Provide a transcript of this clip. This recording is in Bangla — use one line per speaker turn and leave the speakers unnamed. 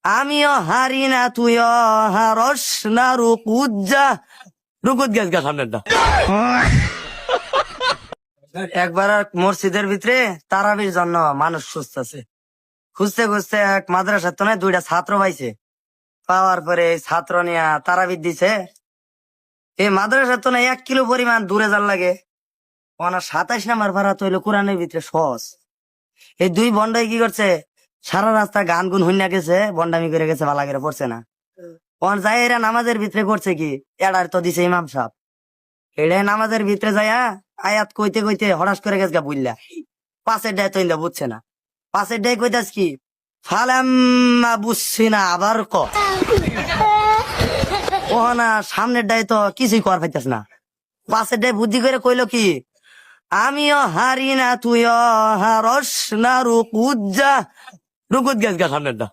আমিও হারি না তুইও হারস না রুকুত যা রুকুত গেছ গা সামনের দা। একবার এক মসজিদের ভিতরে তারাবির জন্য মানুষ খুঁজতেছে, খুঁজতে খুঁজতে এক মাদ্রাসার তো দুইটা ছাত্র পাইছে। পাওয়ার পরে এই ছাত্র নিয়ে তারাবির দিছে। এই মাদ্রাসার তো 1 কিলো পরিমাণ দূরে যার লাগে। 27 নাম্বার ভাড়া তো হইলো কোরআনের ভিতরে সহজ। এই দুই বন্ডাই কি করছে, সারা রাস্তা গান গুন হইনা গেছে, বন্ডামি করে গেছে, ভালা করে পড়ছে না। যাই এরা নামাজের ভিতরে করছে কি, এডার তো দিছে ইমাম সাহেব। এটা নামাজের ভিতরে যাইয়া আয়াত কইতে কইতে হঠাৎ করে গেছে গা বুঝলা। পাশের ডায় তো বুঝছে না। পাশের ডায় কইতাস কি, ফালাম্মা বুঝছি না আবার ক। ও না, সামনের ডায় তো কিছুই কর পাইতাস না। পাশের ডায় বুদ্ধি করে কইলো কি, আমিও হারি না তুইও হারস না রুকুত যা রুকুত গেছ গা সামনের দা।